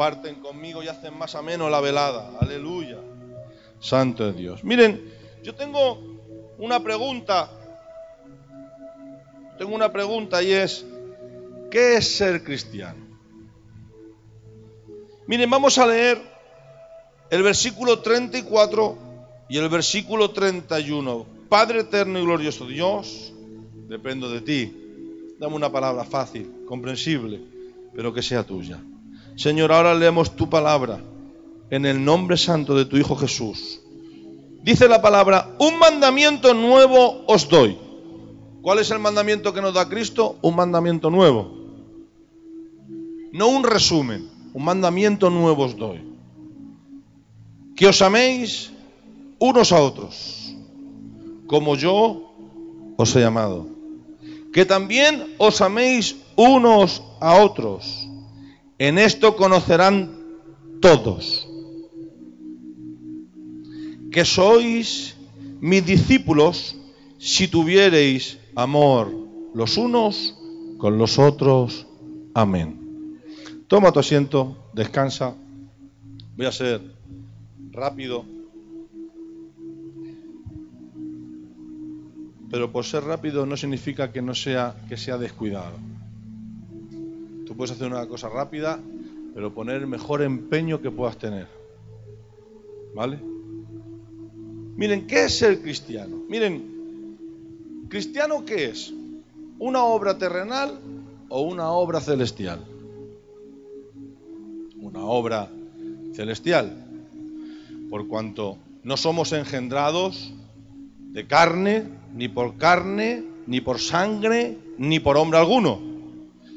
comparten conmigo y hacen más ameno la velada. Aleluya. Santo es Dios. Miren, yo tengo una pregunta. Y es, ¿qué es ser cristiano? Miren, vamos a leer el versículo 34 y el versículo 31. Padre eterno y glorioso Dios, dependo de ti. Dame una palabra fácil, comprensible, pero que sea tuya. Señor, ahora leemos tu palabra en el nombre santo de tu Hijo Jesús. Dice la palabra, un mandamiento nuevo os doy. ¿Cuál es el mandamiento que nos da Cristo? Un mandamiento nuevo. No un resumen, un mandamiento nuevo os doy. Que os améis unos a otros, como yo os he amado. Que también os améis unos a otros. En esto conocerán todos que sois mis discípulos si tuviereis amor los unos con los otros. Amén. Toma tu asiento, descansa. Voy a ser rápido, pero por ser rápido no significa que sea descuidado. Tú puedes hacer una cosa rápida, pero poner el mejor empeño que puedas tener. ¿Vale? Miren, ¿qué es ser cristiano? Miren, ¿cristiano qué es? ¿Una obra terrenal o una obra celestial? Una obra celestial. Por cuanto no somos engendrados de carne, ni por sangre, ni por hombre alguno,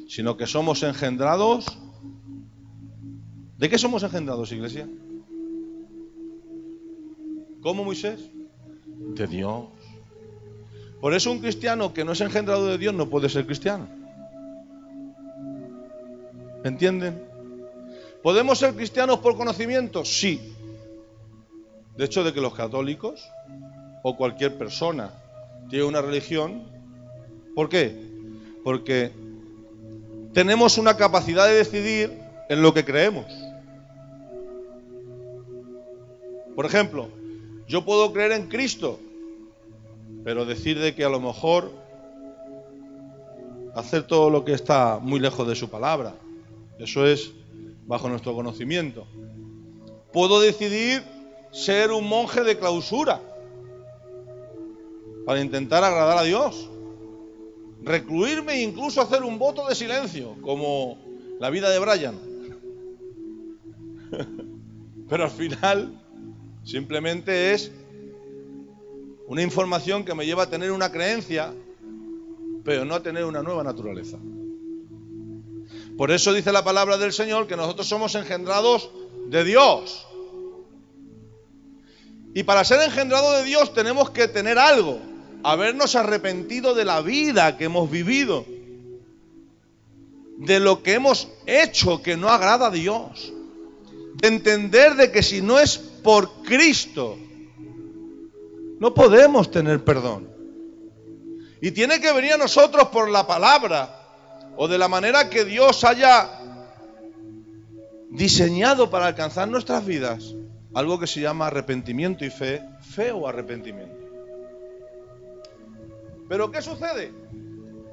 sino que somos engendrados. ¿De qué somos engendrados, iglesia? ¿Cómo, Moisés? De Dios. Por eso un cristiano que no es engendrado de Dios no puede ser cristiano. ¿Entienden? ¿Podemos ser cristianos por conocimiento? Sí. De hecho, de que los católicos o cualquier persona tiene una religión, ¿por qué? Porque tenemos una capacidad de decidir en lo que creemos. Por ejemplo, yo puedo creer en Cristo, pero decir de que a lo mejor hacer todo lo que está muy lejos de su palabra. Eso es bajo nuestro conocimiento. Puedo decidir ser un monje de clausura para intentar agradar a Dios. Recluirme e incluso hacer un voto de silencio, como la vida de Brian. Pero al final simplemente es una información que me lleva a tener una creencia, pero no a tener una nueva naturaleza. Por eso dice la palabra del Señor que nosotros somos engendrados de Dios. Y para ser engendrados de Dios tenemos que tener algo, habernos arrepentido de la vida que hemos vivido, de lo que hemos hecho que no agrada a Dios, de entender de que si no es por Cristo no podemos tener perdón. Y tiene que venir a nosotros por la palabra o de la manera que Dios haya diseñado para alcanzar nuestras vidas, algo que se llama arrepentimiento y fe o arrepentimiento. Pero ¿qué sucede?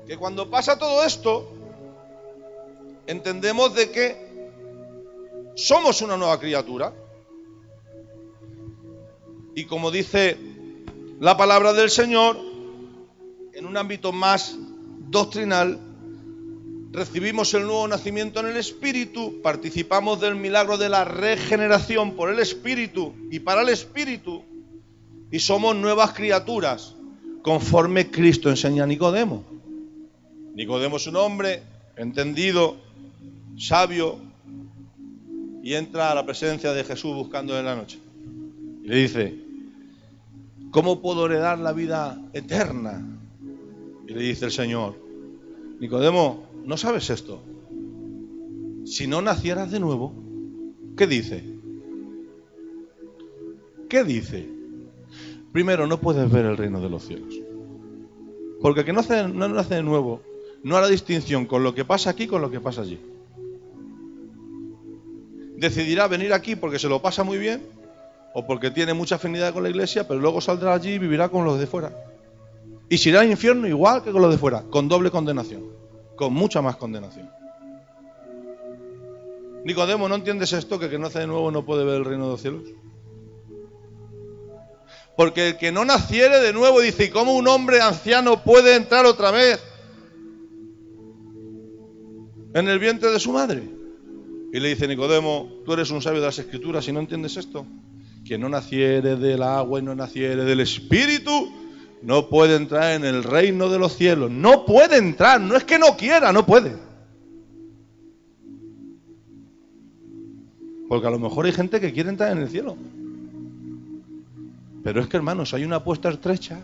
Que cuando pasa todo esto, entendemos de que somos una nueva criatura. Y como dice la palabra del Señor, en un ámbito más doctrinal, recibimos el nuevo nacimiento en el Espíritu, participamos del milagro de la regeneración por el Espíritu y para el Espíritu, y somos nuevas criaturas, conforme Cristo enseña a Nicodemo. Nicodemo es un hombre entendido, sabio, y entra a la presencia de Jesús buscando en la noche. Y le dice, ¿cómo puedo heredar la vida eterna? Y le dice el Señor, Nicodemo, ¿no sabes esto? Si no nacieras de nuevo, ¿qué dice? ¿Qué dice? Primero, no puedes ver el reino de los cielos. Porque el que no nace de nuevo, no hará distinción con lo que pasa aquí con lo que pasa allí. decidirá venir aquí porque se lo pasa muy bien o porque tiene mucha afinidad con la iglesia, pero luego saldrá allí y vivirá con los de fuera. Y se irá al infierno igual que con los de fuera, con doble condenación, con mucha más condenación. Nicodemo, ¿no entiendes esto? Que el que nace de nuevo no puede ver el reino de los cielos. Porque el que no naciere de nuevo, dice, ¿y cómo un hombre anciano puede entrar otra vez en el vientre de su madre? Y le dice Nicodemo, tú eres un sabio de las Escrituras y no entiendes esto. Quien no naciere del agua y no naciere del Espíritu, no puede entrar en el reino de los cielos. No puede entrar, no es que no quiera, no puede. Porque a lo mejor hay gente que quiere entrar en el cielo. Pero es que, hermanos, hay una puerta estrecha,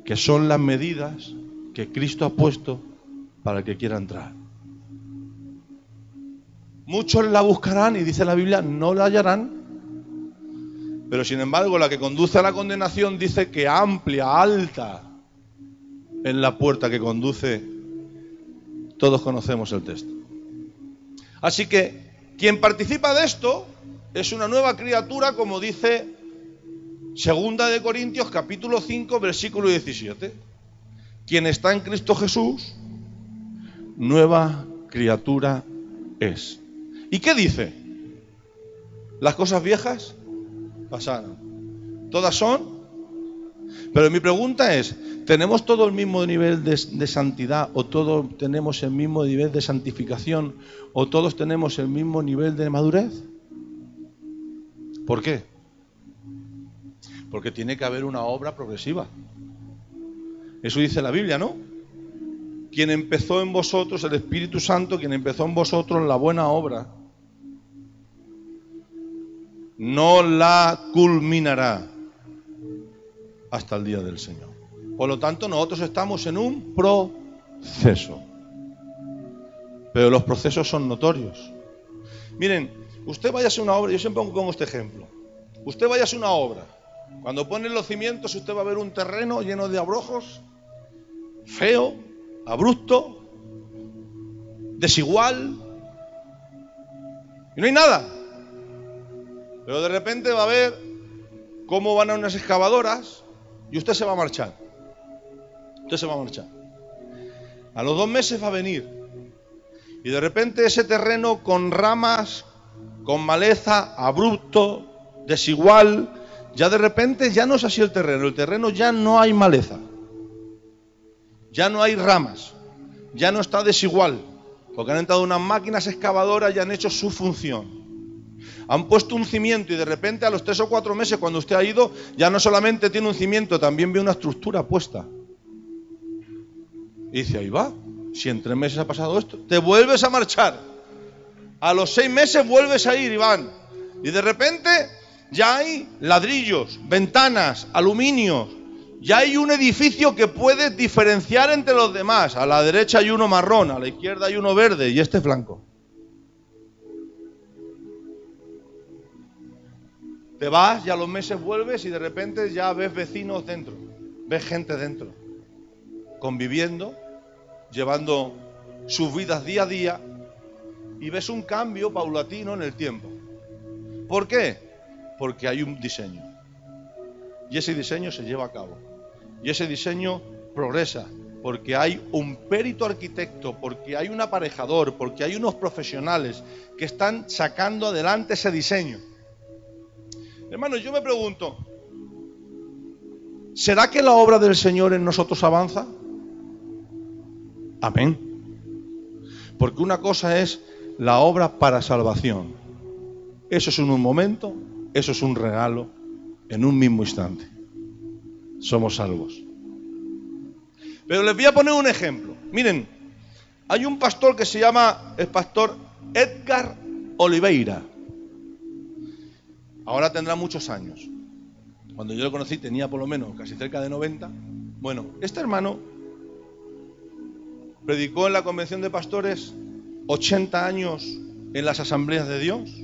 que son las medidas que Cristo ha puesto para el que quiera entrar. Muchos la buscarán y dice la Biblia, no la hallarán. Pero sin embargo, la que conduce a la condenación dice que amplia, alta, es la puerta que conduce. Todos conocemos el texto. Así que quien participa de esto es una nueva criatura, como dice 2 de Corintios capítulo 5 versículo 17. Quien está en Cristo Jesús, nueva criatura es. ¿Y qué dice? Las cosas viejas pasaron. Todas son. Pero mi pregunta es, ¿tenemos todo el mismo nivel de santidad o todos tenemos el mismo nivel de santificación o todos tenemos el mismo nivel de madurez? ¿Por qué? Porque tiene que haber una obra progresiva. Eso dice la Biblia, ¿no? Quien empezó en vosotros, el Espíritu Santo, quien empezó en vosotros la buena obra, no la culminará hasta el día del Señor. Por lo tanto, nosotros estamos en un proceso. Pero los procesos son notorios. Miren, usted vaya a hacer una obra, yo siempre pongo este ejemplo. Usted vaya a hacer una obra. Cuando ponen los cimientos, usted va a ver un terreno lleno de abrojos, feo, abrupto, desigual, y no hay nada. Pero de repente va a ver cómo van a unas excavadoras y usted se va a marchar. Usted se va a marchar. A los 2 meses va a venir. Y de repente ese terreno con ramas, con maleza, abrupto, desigual, ya de repente ya no es así el terreno ya no hay maleza, ya no hay ramas, ya no está desigual, porque han entrado unas máquinas excavadoras y han hecho su función. Han puesto un cimiento y de repente a los 3 o 4 meses cuando usted ha ido, ya no solamente tiene un cimiento, también ve una estructura puesta. Y dice, ahí va, si en 3 meses ha pasado esto, te vuelves a marchar. A los 6 meses vuelves a ir, Iván. Y de repente ya hay ladrillos, ventanas, aluminio. Ya hay un edificio que puede diferenciar entre los demás. A la derecha hay uno marrón, a la izquierda hay uno verde y este es blanco. Te vas y a los meses vuelves y de repente ya ves vecinos dentro, ves gente dentro, conviviendo, llevando sus vidas día a día y ves un cambio paulatino en el tiempo. ¿Por qué? Porque hay un diseño y ese diseño se lleva a cabo y ese diseño progresa porque hay un perito arquitecto, porque hay un aparejador, porque hay unos profesionales que están sacando adelante ese diseño. Hermanos, yo me pregunto, ¿será que la obra del Señor en nosotros avanza? Amén. Porque una cosa es la obra para salvación. Eso es en un momento, eso es un regalo, en un mismo instante. Somos salvos. Pero les voy a poner un ejemplo. Miren, hay un pastor que se llama el pastor Edgar Oliveira. Ahora tendrá muchos años. Cuando yo lo conocí tenía por lo menos casi cerca de 90. Bueno, este hermano predicó en la convención de pastores 80 años en las asambleas de Dios,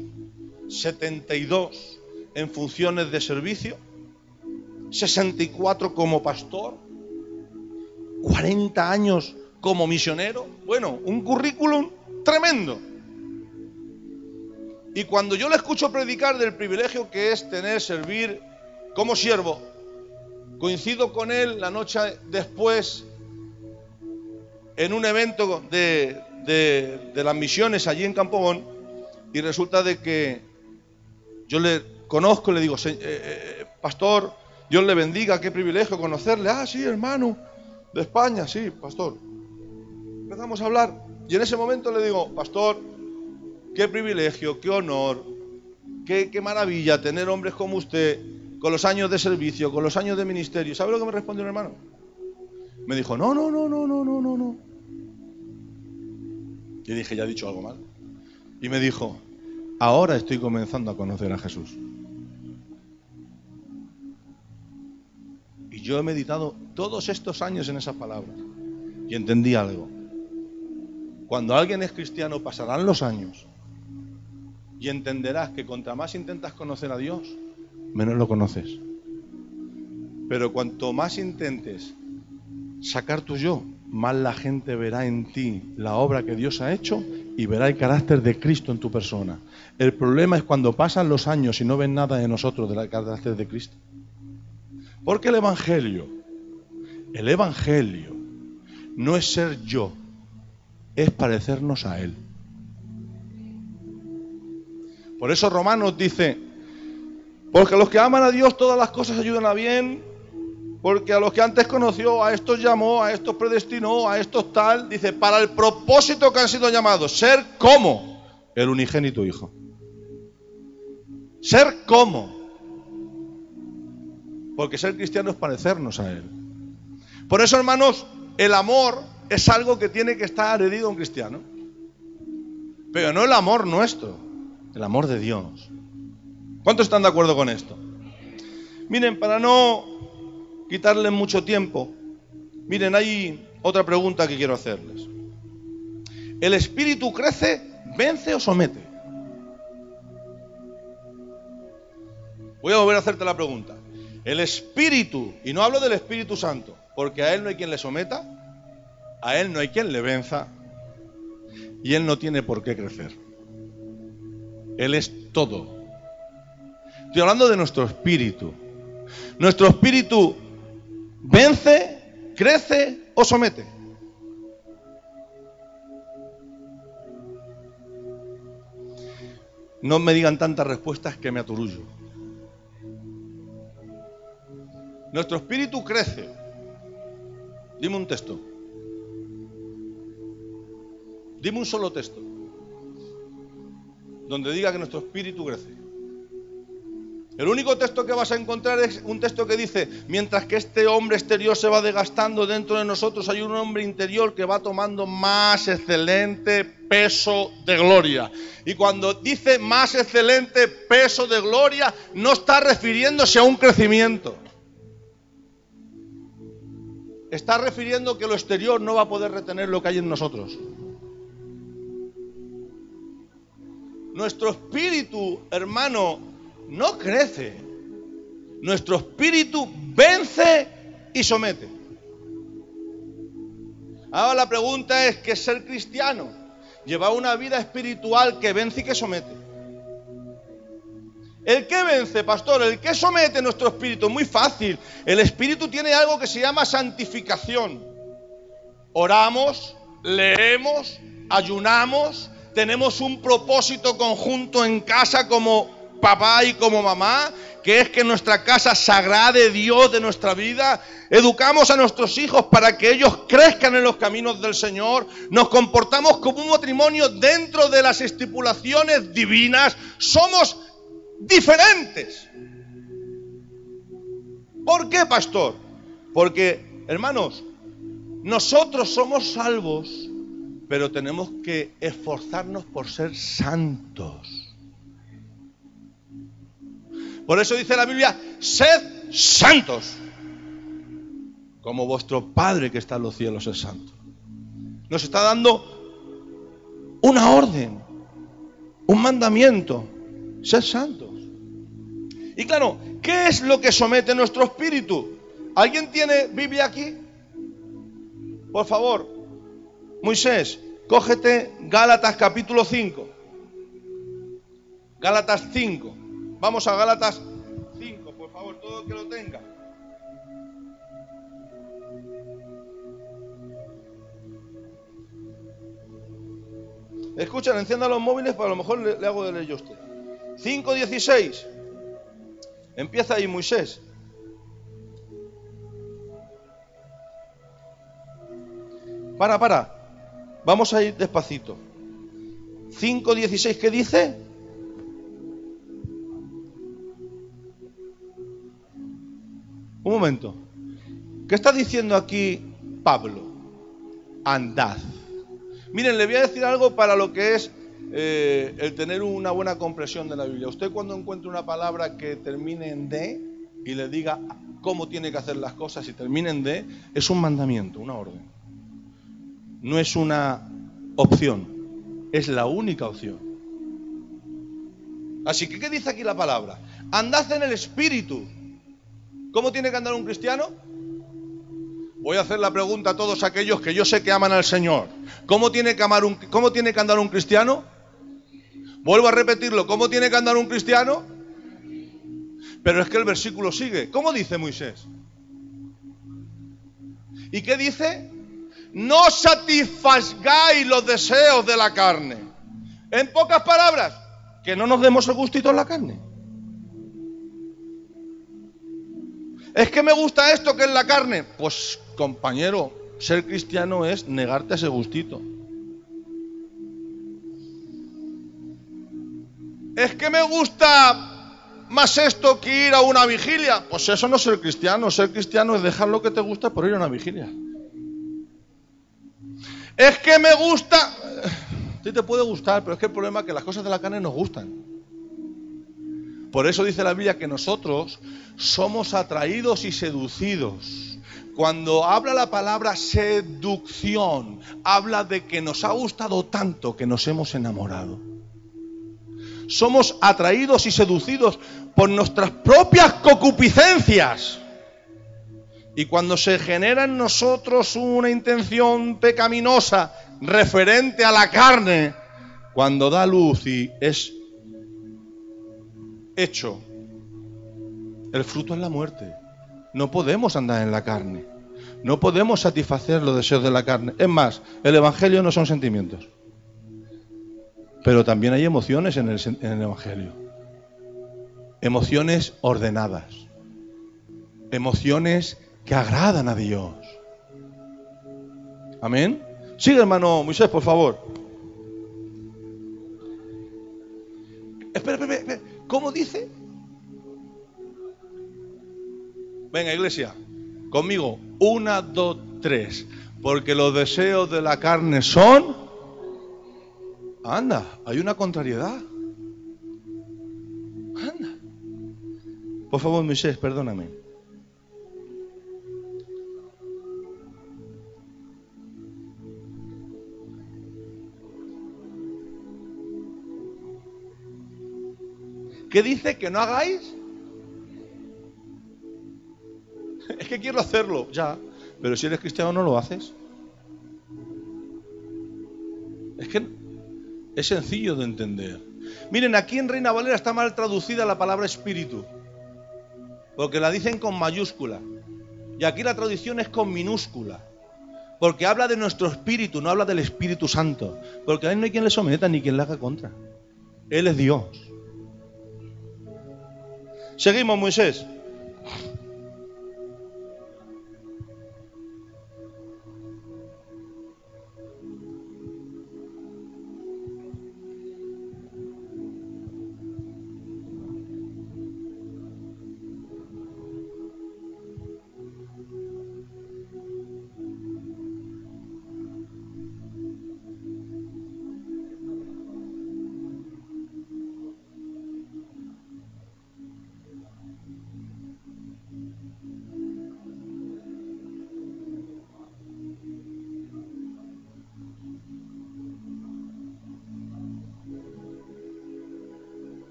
72 en funciones de servicio, 64 como pastor, 40 años como misionero. Bueno, un currículum tremendo. Y cuando yo le escucho predicar del privilegio que es servir como siervo, coincido con él la noche después en un evento de las misiones allí en Campobón, y resulta de que yo le conozco y le digo, pastor, Dios le bendiga, qué privilegio conocerle. Ah, sí, hermano, de España, sí, pastor. Empezamos a hablar y en ese momento le digo, pastor, qué privilegio, qué honor, qué maravilla tener hombres como usted, con los años de servicio, con los años de ministerio. ¿Sabe lo que me respondió un hermano? Me dijo, no. Y dije, ya he dicho algo mal. Y me dijo, ahora estoy comenzando a conocer a Jesús. Y yo he meditado todos estos años en esas palabras y entendí algo. Cuando alguien es cristiano pasarán los años y entenderás que contra más intentas conocer a Dios, menos lo conoces. Pero cuanto más intentes sacar tu yo, más la gente verá en ti la obra que Dios ha hecho y verá el carácter de Cristo en tu persona. El problema es cuando pasan los años y no ven nada de nosotros del carácter de Cristo. Porque el Evangelio no es ser yo, es parecernos a Él. Por eso Romanos dice, porque a los que aman a Dios todas las cosas ayudan a bien, porque a los que antes conoció, a estos llamó, a estos predestinó, a estos tal, dice, para el propósito que han sido llamados, ser como el unigénito Hijo. Ser como. Porque ser cristiano es parecernos a Él. Por eso, hermanos, el amor es algo que tiene que estar adherido a un cristiano. Pero no el amor nuestro, el amor de Dios. ¿Cuántos están de acuerdo con esto? Miren, para no quitarles mucho tiempo, miren, hay otra pregunta que quiero hacerles. ¿El espíritu crece, vence o somete? Voy a volver a hacerte la pregunta. El espíritu, y no hablo del Espíritu Santo, porque a él no hay quien le someta, a él no hay quien le venza, y él no tiene por qué crecer. Él es todo. Estoy hablando de nuestro espíritu. Nuestro espíritu vence, crece o somete. No me digan tantas respuestas que me aturullo. Nuestro espíritu crece. Dime un texto. Dime un solo texto donde diga que nuestro espíritu crece. El único texto que vas a encontrar es un texto que dice, mientras que este hombre exterior se va desgastando, dentro de nosotros hay un hombre interior que va tomando más excelente peso de gloria. Y cuando dice más excelente peso de gloria, no está refiriéndose a un crecimiento. Está refiriendo que lo exterior no va a poder retener lo que hay en nosotros. Nuestro espíritu, hermano, no crece. Nuestro espíritu vence y somete. Ahora la pregunta es, ¿qué es ser cristiano? Llevar una vida espiritual que vence y que somete. ¿El qué vence, pastor? ¿El qué somete nuestro espíritu? Muy fácil. El espíritu tiene algo que se llama santificación. Oramos, leemos, ayunamos, tenemos un propósito conjunto en casa como papá y como mamá, que es que nuestra casa se agrade Dios de nuestra vida. Educamos a nuestros hijos para que ellos crezcan en los caminos del Señor. Nos comportamos como un matrimonio dentro de las estipulaciones divinas. Somos diferentes. ¿Por qué, pastor? Porque, hermanos, nosotros somos salvos, pero tenemos que esforzarnos por ser santos. Por eso dice la Biblia, sed santos, como vuestro Padre que está en los cielos es santo. Nos está dando una orden, un mandamiento, sed santos. Y claro, ¿qué es lo que somete nuestro espíritu? ¿Alguien tiene Biblia aquí? Por favor, Moisés, cógete Gálatas capítulo 5. Gálatas 5. Vamos a Gálatas 5, por favor, todo el que lo tenga. Escuchan, enciendan los móviles, para lo mejor le hago de leer yo a usted. 5:16. Empieza ahí Moisés. Para. Vamos a ir despacito. 5:16, ¿qué dice? Un momento. ¿Qué está diciendo aquí Pablo? Andad. Miren, le voy a decir algo para lo que es el tener una buena comprensión de la Biblia. Usted, cuando encuentre una palabra que termine en de y le diga cómo tiene que hacer las cosas y termine en de, es un mandamiento, una orden. No es una opción, es la única opción. Así que, ¿qué dice aquí la palabra? Andad en el Espíritu. ¿Cómo tiene que andar un cristiano? Voy a hacer la pregunta a todos aquellos que yo sé que aman al Señor. ¿Cómo tiene que andar un cristiano? Vuelvo a repetirlo. ¿Cómo tiene que andar un cristiano? Pero es que el versículo sigue. ¿Cómo dice Moisés? ¿Y qué dice? No satisfagáis los deseos de la carne. En pocas palabras, que no nos demos el gustito en la carne. Es que me gusta esto que es la carne. Pues, compañero, ser cristiano es negarte a ese gustito. Es que me gusta más esto que ir a una vigilia. Pues eso no es ser cristiano. Ser cristiano es dejar lo que te gusta por ir a una vigilia. Es que me gusta... Sí te puede gustar, pero es que el problema es que las cosas de la carne nos gustan. Por eso dice la Biblia que nosotros somos atraídos y seducidos. Cuando habla la palabra seducción, habla de que nos ha gustado tanto que nos hemos enamorado. Somos atraídos y seducidos por nuestras propias concupiscencias. Y cuando se genera en nosotros una intención pecaminosa referente a la carne, cuando da luz y es hecho, el fruto es la muerte. No podemos andar en la carne. No podemos satisfacer los deseos de la carne. Es más, el Evangelio no son sentimientos. Pero también hay emociones en el Evangelio. Emociones ordenadas. Emociones que agradan a Dios. Amén. Sigue, hermano Moisés, por favor. Espera. ¿Cómo dice? Venga, iglesia, conmigo. 1, 2, 3. Porque los deseos de la carne son... Anda, hay una contrariedad. Anda. Por favor, Moisés, perdóname. ¿Qué dice? ¿Que no hagáis? Es que quiero hacerlo, ya. Pero si eres cristiano no lo haces. Es que es sencillo de entender. Miren, aquí en Reina Valera está mal traducida la palabra espíritu. Porque la dicen con mayúscula. Y aquí la traducción es con minúscula. Porque habla de nuestro espíritu, no habla del Espíritu Santo. Porque a él no hay quien le someta ni quien le haga contra. Él es Dios. Seguimos, Moisés.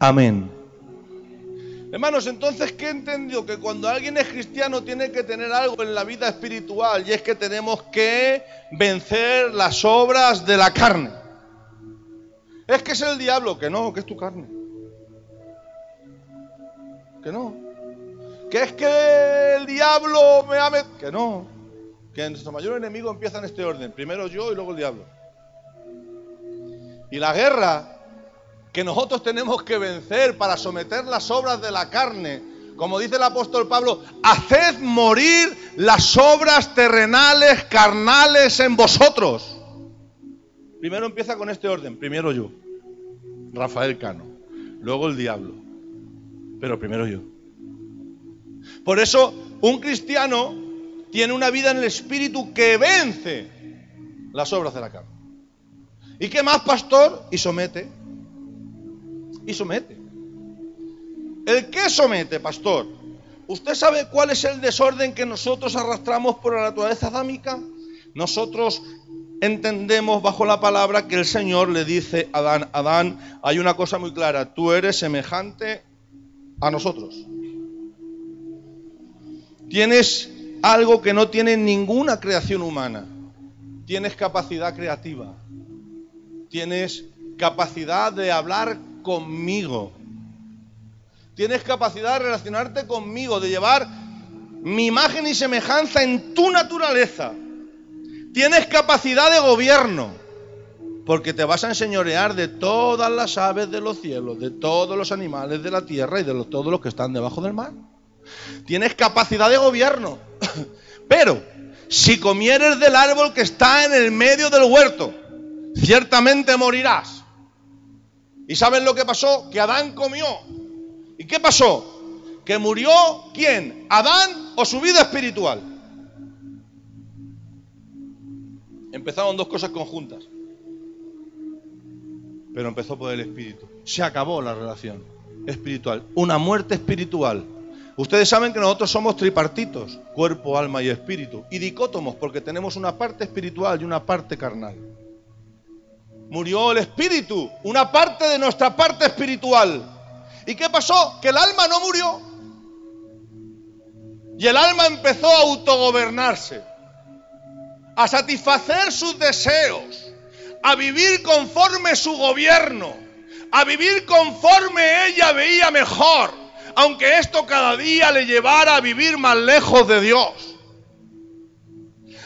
amén. Hermanos, entonces, ¿qué entendió? Que cuando alguien es cristiano tiene que tener algo en la vida espiritual, y es que tenemos que vencer las obras de la carne. Es que es el diablo, que no, que es tu carne. Que no. Que es que el diablo me ha metido. Que no. Que nuestro mayor enemigo empieza en este orden. Primero yo y luego el diablo. Y la guerra que nosotros tenemos que vencer para someter las obras de la carne, como dice el apóstol Pablo, haced morir las obras terrenales, carnales en vosotros. Primero empieza con este orden. Primero yo, Rafael Cano. Luego el diablo. Pero primero yo. Por eso, un cristiano tiene una vida en el espíritu que vence las obras de la carne. ¿Y qué más, pastor? Y somete. Y somete. ¿El qué somete, pastor? ¿Usted sabe cuál es el desorden que nosotros arrastramos por la naturaleza adámica? Nosotros entendemos bajo la palabra que el Señor le dice a Adán: Adán, hay una cosa muy clara, tú eres semejante a nosotros. Tienes algo que no tiene ninguna creación humana. Tienes capacidad creativa. Tienes capacidad de hablar conmigo. Tienes capacidad de relacionarte conmigo, de llevar mi imagen y semejanza en tu naturaleza. Tienes capacidad de gobierno, porque te vas a enseñorear de todas las aves de los cielos, de todos los animales de la tierra y de todos los que están debajo del mar. Tienes capacidad de gobierno. Pero si comieres del árbol que está en el medio del huerto, ciertamente morirás. ¿Y saben lo que pasó? Que Adán comió. ¿Y qué pasó? Que murió, ¿quién? ¿Adán o su vida espiritual? Empezaron dos cosas conjuntas, pero empezó por el espíritu. Se acabó la relación espiritual, una muerte espiritual. Ustedes saben que nosotros somos tripartitos, cuerpo, alma y espíritu, y dicótomos, porque tenemos una parte espiritual y una parte carnal. Murió el espíritu, una parte de nuestra parte espiritual. ¿Y qué pasó? Que el alma no murió. Y el alma empezó a autogobernarse, a satisfacer sus deseos, a vivir conforme su gobierno, a vivir conforme ella veía mejor, aunque esto cada día le llevara a vivir más lejos de Dios.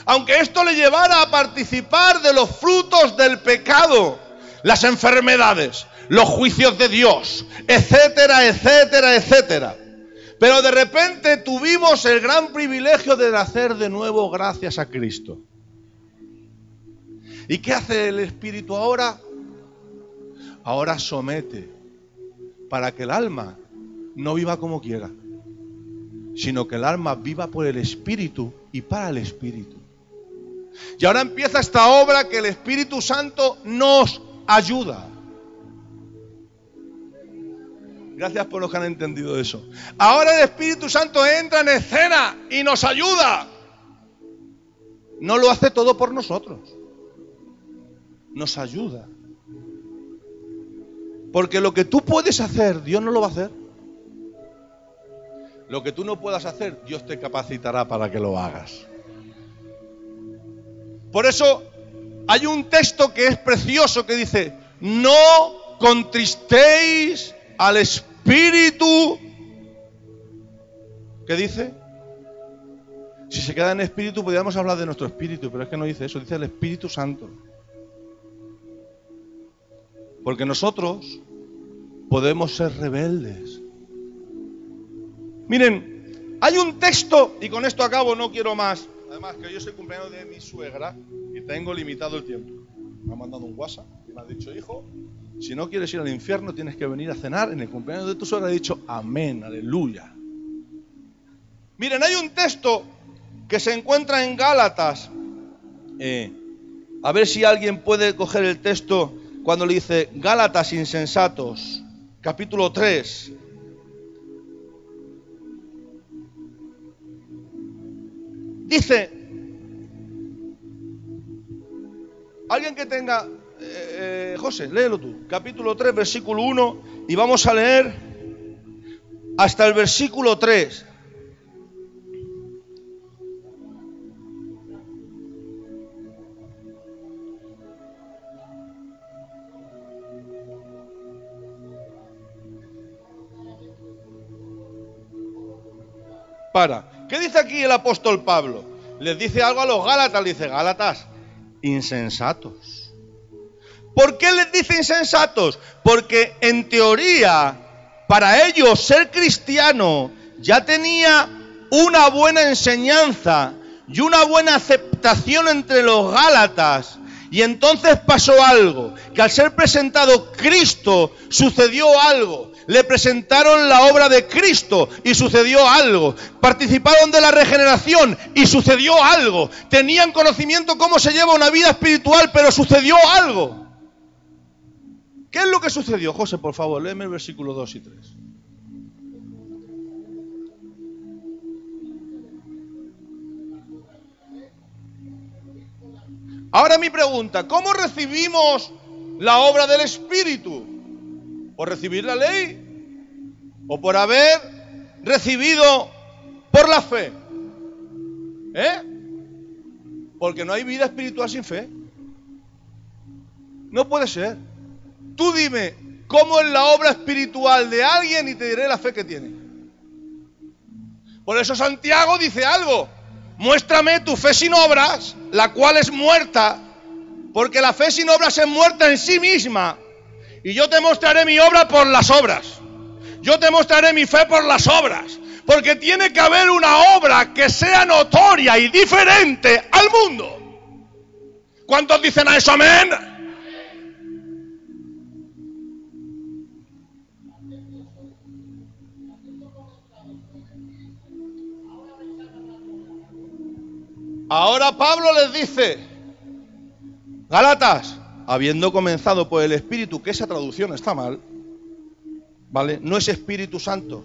Aunque esto le llevara a participar de los frutos del pecado, las enfermedades, los juicios de Dios, etcétera, etcétera, etcétera. Pero de repente tuvimos el gran privilegio de nacer de nuevo gracias a Cristo. ¿Y qué hace el Espíritu ahora? Ahora somete, para que el alma no viva como quiera, sino que el alma viva por el Espíritu y para el Espíritu. Y ahora empieza esta obra que el Espíritu Santo nos ayuda. Gracias por los que han entendido eso. Ahora el Espíritu Santo entra en escena y nos ayuda. No lo hace todo por nosotros. Nos ayuda. Porque lo que tú puedes hacer, Dios no lo va a hacer. Lo que tú no puedas hacer, Dios te capacitará para que lo hagas. Por eso hay un texto que es precioso que dice: no contristéis al Espíritu. ¿Qué dice? Si se queda en espíritu podríamos hablar de nuestro espíritu, pero es que no dice eso, dice el Espíritu Santo. Porque nosotros podemos ser rebeldes. Miren, hay un texto, y con esto acabo, no quiero más. Además que hoy es el cumpleaños de mi suegra y tengo limitado el tiempo. Me ha mandado un WhatsApp y me ha dicho: hijo, si no quieres ir al infierno tienes que venir a cenar en el cumpleaños de tu suegra. He dicho amén, aleluya. Miren, hay un texto que se encuentra en Gálatas. A ver si alguien puede coger el texto cuando le dice: Gálatas insensatos, capítulo 3. Dice, alguien que tenga José, léelo tú. Capítulo 3, versículo 1, y vamos a leer hasta el versículo 3. ¿Qué dice aquí el apóstol Pablo? Les dice algo a los Gálatas, le dice: Gálatas, insensatos. ¿Por qué les dice insensatos? Porque en teoría, para ellos ser cristiano ya tenía una buena enseñanza y una buena aceptación entre los Gálatas. Y entonces pasó algo, que al ser presentado Cristo, sucedió algo. Le presentaron la obra de Cristo y sucedió algo. Participaron de la regeneración y sucedió algo. Tenían conocimiento cómo se lleva una vida espiritual, pero sucedió algo. ¿Qué es lo que sucedió? José, por favor, léeme el versículo 2 y 3. Ahora mi pregunta: ¿cómo recibimos la obra del Espíritu? ¿Por recibir la ley? ¿O por haber recibido por la fe? Porque no hay vida espiritual sin fe. No puede ser. Tú dime cómo es la obra espiritual de alguien y te diré la fe que tiene. Por eso Santiago dice algo: muéstrame tu fe sin obras, la cual es muerta, porque la fe sin obras es muerta en sí misma. Y yo te mostraré mi obra por las obras. Yo te mostraré mi fe por las obras. Porque tiene que haber una obra que sea notoria y diferente al mundo. ¿Cuántos dicen a eso amén? Ahora Pablo les dice: Gálatas, habiendo comenzado por el Espíritu, que esa traducción está mal, ¿vale? No es Espíritu Santo,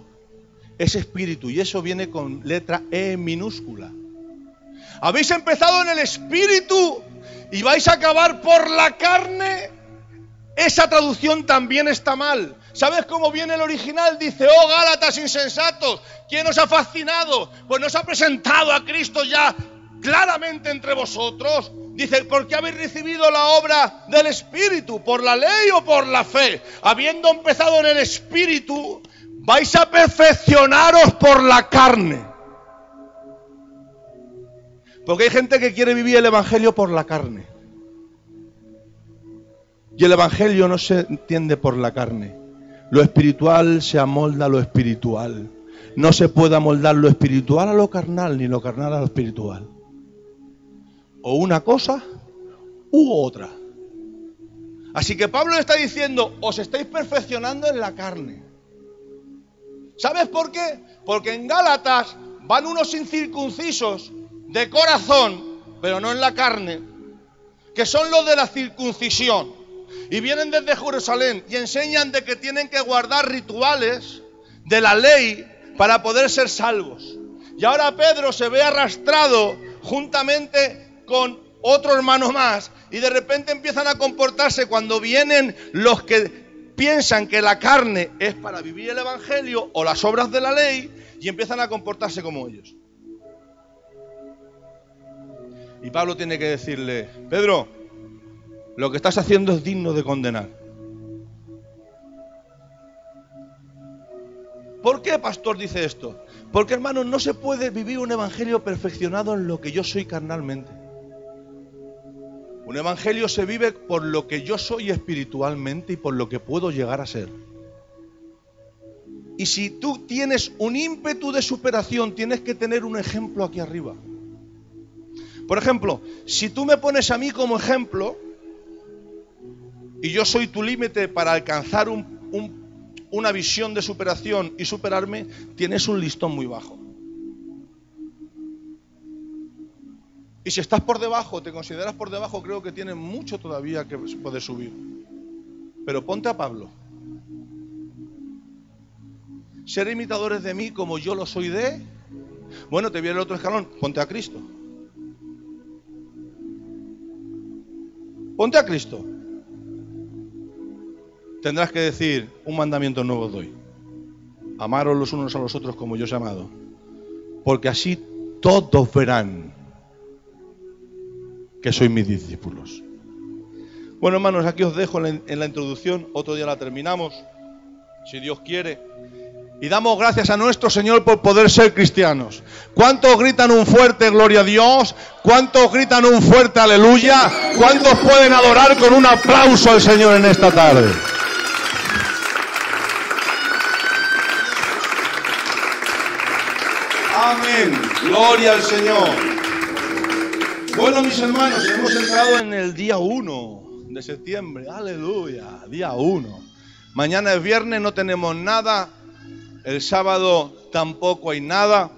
es Espíritu, y eso viene con letra E minúscula. Habéis empezado en el Espíritu y vais a acabar por la carne. Esa traducción también está mal. ¿Sabes cómo viene el original? Dice: oh Gálatas insensatos, ¿quién os ha fascinado? Pues nos ha presentado a Cristo ya claramente entre vosotros. Dice: ¿por qué habéis recibido la obra del Espíritu? ¿Por la ley o por la fe? Habiendo empezado en el Espíritu, vais a perfeccionaros por la carne. Porque hay gente que quiere vivir el Evangelio por la carne. Y el Evangelio no se entiende por la carne. Lo espiritual se amolda a lo espiritual. No se puede amoldar lo espiritual a lo carnal, ni lo carnal a lo espiritual. O una cosa u otra. Así que Pablo le está diciendo: os estáis perfeccionando en la carne. ¿Sabes por qué? Porque en Gálatas van unos incircuncisos de corazón, pero no en la carne, que son los de la circuncisión, y vienen desde Jerusalén y enseñan de que tienen que guardar rituales de la ley para poder ser salvos. Y ahora Pedro se ve arrastrado juntamente con otro hermano más, y de repente empiezan a comportarse cuando vienen los que piensan que la carne es para vivir el Evangelio o las obras de la ley, y empiezan a comportarse como ellos. Y Pablo tiene que decirle: Pedro, lo que estás haciendo es digno de condenar. ¿Por qué, pastor, dice esto? Porque, hermanos, no se puede vivir un evangelio perfeccionado en lo que yo soy carnalmente. Un evangelio se vive por lo que yo soy espiritualmente y por lo que puedo llegar a ser. Y si tú tienes un ímpetu de superación, tienes que tener un ejemplo aquí arriba. Por ejemplo, si tú me pones a mí como ejemplo y yo soy tu límite para alcanzar una visión de superación y superarme, tienes un listón muy bajo. Y si estás por debajo, te consideras por debajo, creo que tienes mucho todavía que poder subir. Pero ponte a Pablo. Ser imitadores de mí como yo lo soy de... Bueno, te viene el otro escalón, ponte a Cristo. Ponte a Cristo. tendrás que decir: un mandamiento nuevo os doy. Amaros los unos a los otros como yo os he amado. Porque así todos verán que sois mis discípulos. Bueno, hermanos, aquí os dejo en la introducción. Otro día la terminamos, si Dios quiere. Y damos gracias a nuestro Señor por poder ser cristianos. ¿Cuántos gritan un fuerte gloria a Dios? ¿Cuántos gritan un fuerte aleluya? ¿Cuántos pueden adorar con un aplauso al Señor en esta tarde? Amén. Gloria al Señor. Bueno, mis hermanos, hemos entrado en el día 1 de septiembre. Aleluya. Día 1. Mañana es viernes, no tenemos nada. El sábado tampoco hay nada.